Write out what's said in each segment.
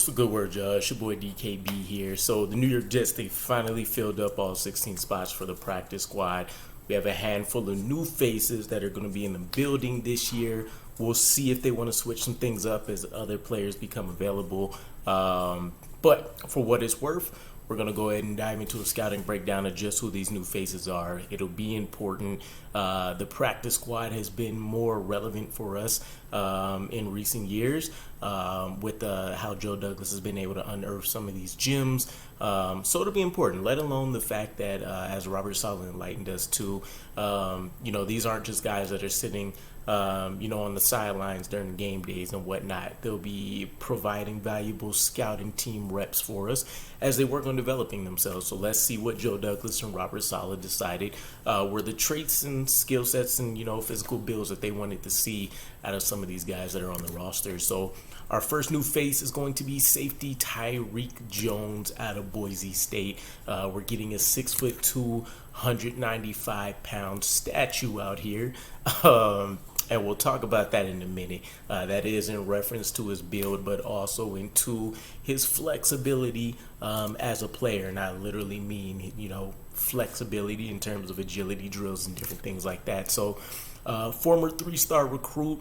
What's the good word, y'all? It's your boy DKB here. So the New York Jets, they finally filled up all 16 spots for the practice squad. We have a handful of new faces that are going to be in the building this year. We'll see if they want to switch some things up as other players become available. But for what it's worth, we're going to go ahead and dive into a scouting breakdown of just who these new faces are. It'll be important. The practice squad has been more relevant for us in recent years with how Joe Douglas has been able to unearth some of these gems. So it'll be important, let alone the fact that, as Robert Saleh enlightened us to, these aren't just guys that are sitting on the sidelines during game days and whatnot. They'll be providing valuable scouting team reps for us as they work on developing themselves. So let's see what Joe Douglas and Robert Saleh decided were the traits and skill sets and, physical builds that they wanted to see out of some of these guys that are on the roster. So our first new face is going to be safety Tyreque Jones out of Boise State. We're getting a 6'2", 195-pound statue out here. And we'll talk about that in a minute. That is in reference to his build, but also into his flexibility as a player. And I literally mean, flexibility in terms of agility drills and different things like that. So former 3-star recruit.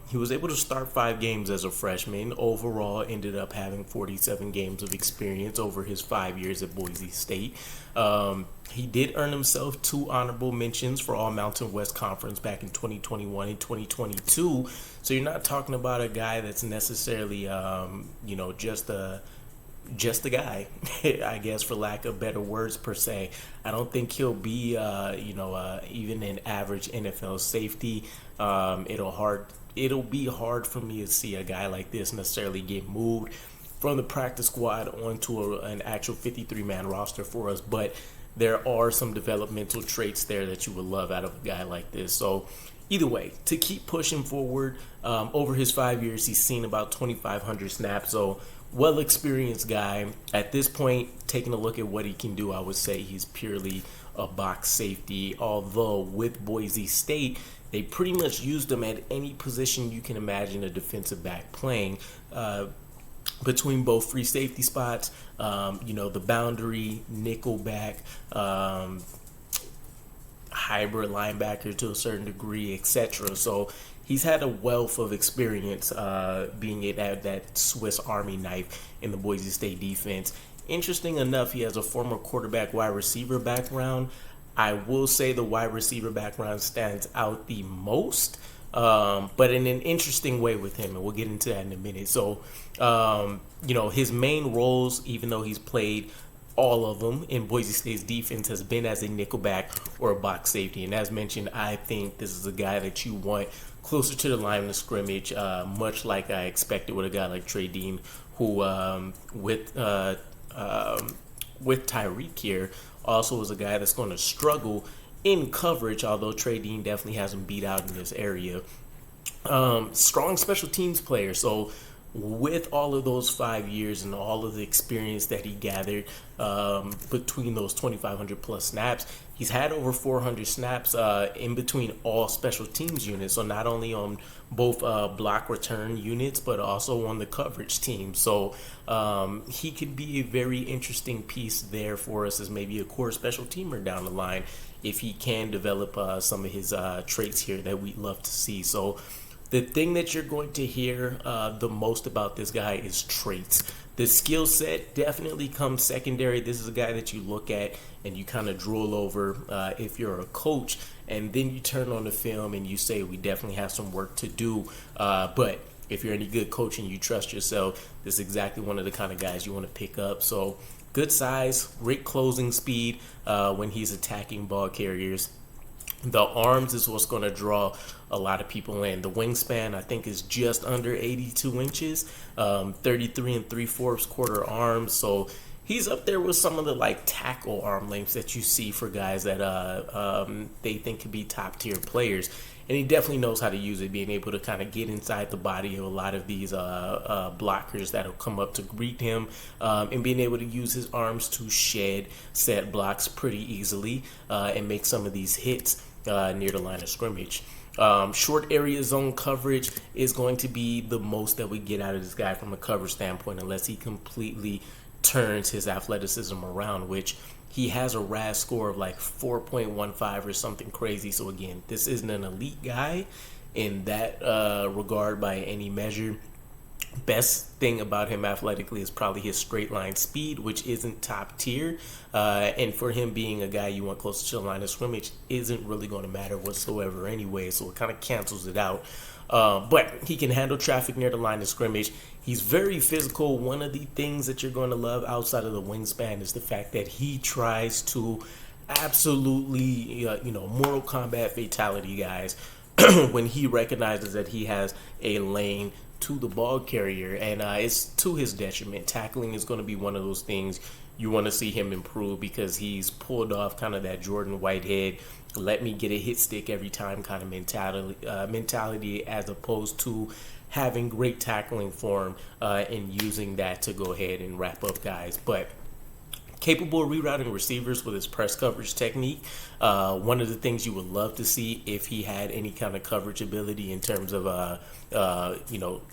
He was able to start 5 games as a freshman. Overall, ended up having 47 games of experience over his 5 years at Boise State. He did earn himself 2 honorable mentions for All Mountain West Conference back in 2021 and 2022. So you're not talking about a guy that's necessarily, just a guy, I guess, for lack of better words per se. I don't think he'll be, even an average NFL safety. It'll be hard for me to see a guy like this necessarily get moved from the practice squad onto an actual 53-man roster for us. But there are some developmental traits there that you would love out of a guy like this. So either way, to keep pushing forward, over his 5 years, he's seen about 2,500 snaps. So well-experienced guy. At this point, taking a look at what he can do, I would say he's purely a box safety. Although with Boise State, they pretty much used him at any position you can imagine a defensive back playing. Between both free safety spots, the boundary, nickel back, hybrid linebacker to a certain degree, etc. So he's had a wealth of experience being at that Swiss Army knife in the Boise State defense. Interesting enough, he has a former quarterback wide receiver background. I will say the wide receiver background stands out the most, but in an interesting way with him, and we'll get into that in a minute. So, his main roles, even though he's played all of them in Boise State's defense, has been as a nickelback or a box safety. And as mentioned, I think this is a guy that you want closer to the line of scrimmage, much like I expected with a guy like Trey Dean, who with Tyreque here also is a guy that's going to struggle in coverage, although Trey Dean definitely has him beat out in this area. Strong special teams player. So with all of those 5 years and all of the experience that he gathered between those 2,500 plus snaps, he's had over 400 snaps in between all special teams units. So not only on both block return units, but also on the coverage team. So he could be a very interesting piece there for us as maybe a core special teamer down the line if he can develop some of his traits here that we'd love to see. So the thing that you're going to hear the most about this guy is traits. The skill set definitely comes secondary. This is a guy that you look at and you kind of drool over if you're a coach, and then you turn on the film and you say, we definitely have some work to do. But if you're any good coach and you trust yourself, this is exactly one of the kind of guys you want to pick up. So good size, great closing speed when he's attacking ball carriers. The arms is what's going to draw a lot of people in. The wingspan, I think, is just under 82 inches, 33 3/4 quarter arms. So he's up there with some of the tackle arm lengths that you see for guys that they think could be top tier players. And he definitely knows how to use it, being able to kind of get inside the body of a lot of these blockers that'll come up to greet him, and being able to use his arms to shed set blocks pretty easily and make some of these hits near the line of scrimmage. Short area zone coverage is going to be the most that we get out of this guy from a coverage standpoint, unless he completely turns his athleticism around, which he has a RAS score of like 4.15 or something crazy. So again, this isn't an elite guy in that regard by any measure. Best thing about him athletically is probably his straight line speed, which isn't top tier. And for him being a guy you want close to the line of scrimmage isn't really going to matter whatsoever anyway. So it kind of cancels it out. But he can handle traffic near the line of scrimmage. He's very physical. One of the things that you're going to love outside of the wingspan is the fact that he tries to absolutely, Mortal Kombat fatality, guys, when he recognizes that he has a lane to the ball carrier, and it's to his detriment. Tackling is going to be one of those things you want to see him improve, because he's pulled off kind of that Jordan Whitehead, let me get a hit stick every time kind of mentality, as opposed to having great tackling form and using that to go ahead and wrap up guys. But capable of rerouting receivers with his press coverage technique. One of the things you would love to see if he had any kind of coverage ability in terms of,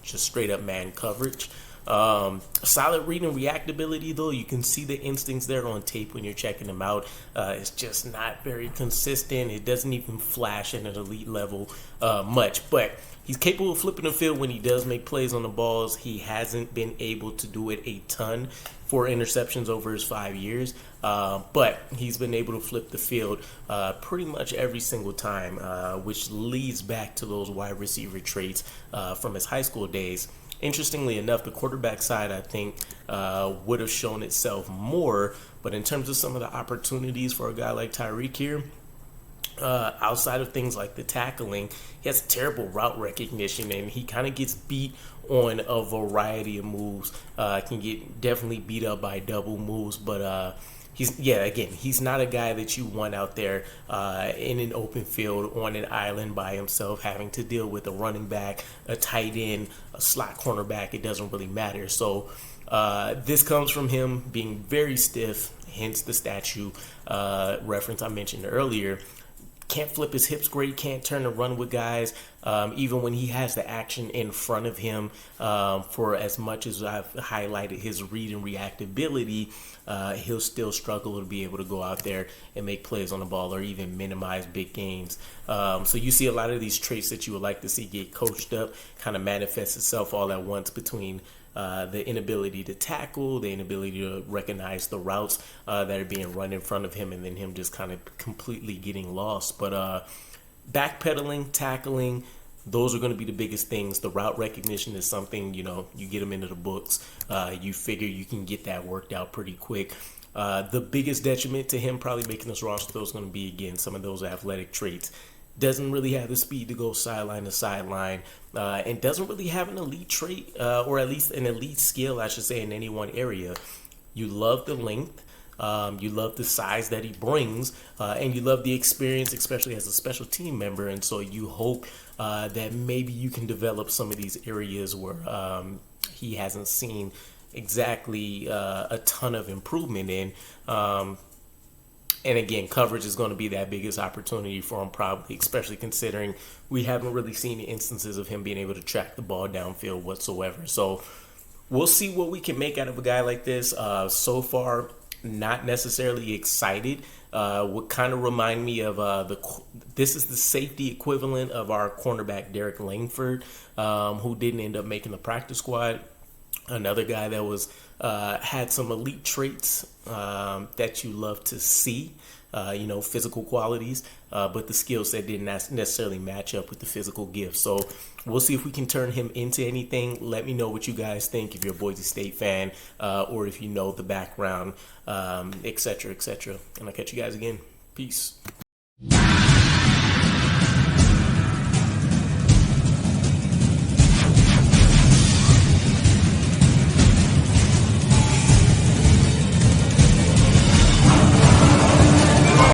just straight up man coverage. Solid read and reactability, though. You can see the instincts there on tape when you're checking him out. It's just not very consistent. It doesn't even flash at an elite level much, but he's capable of flipping the field when he does make plays on the balls. He hasn't been able to do it a ton for interceptions over his 5 years, but he's been able to flip the field pretty much every single time, which leads back to those wide receiver traits from his high school days. Interestingly enough, the quarterback side, I think, would have shown itself more, but in terms of some of the opportunities for a guy like Tyreque here, outside of things like the tackling, he has terrible route recognition, and he kind of gets beat on a variety of moves. Can get definitely beat up by double moves, but he's not a guy that you want out there in an open field on an island by himself, having to deal with a running back, a tight end, a slot cornerback. It doesn't really matter. So this comes from him being very stiff, hence the statue reference I mentioned earlier. Can't flip his hips great, can't turn and run with guys. Even when he has the action in front of him, for as much as I've highlighted his read and reactability, he'll still struggle to be able to go out there and make plays on the ball or even minimize big gains. So you see a lot of these traits that you would like to see get coached up kind of manifest itself all at once, between the inability to tackle, the inability to recognize the routes that are being run in front of him, and then him just kind of completely getting lost. But backpedaling, tackling, those are going to be the biggest things. The route recognition is something, you get him into the books. You figure you can get that worked out pretty quick. The biggest detriment to him probably making this roster, though, is going to be, again, some of those athletic traits. Doesn't really have the speed to go sideline to sideline, and doesn't really have an elite trait, or at least an elite skill, I should say, in any one area. You love the length, you love the size that he brings, and you love the experience, especially as a special team member. And so you hope that maybe you can develop some of these areas where he hasn't seen exactly a ton of improvement in. And again, coverage is going to be that biggest opportunity for him, probably, especially considering we haven't really seen the instances of him being able to track the ball downfield whatsoever. So we'll see what we can make out of a guy like this. So far, not necessarily excited. Would kind of remind me of this is the safety equivalent of our cornerback Derek Langford, who didn't end up making the practice squad. Another guy that was had some elite traits that you love to see, physical qualities, but the skill set didn't necessarily match up with the physical gift. So we'll see if we can turn him into anything. Let me know what you guys think, if you're a Boise State fan, or if you know the background, et cetera, et cetera. And I'll catch you guys again. Peace.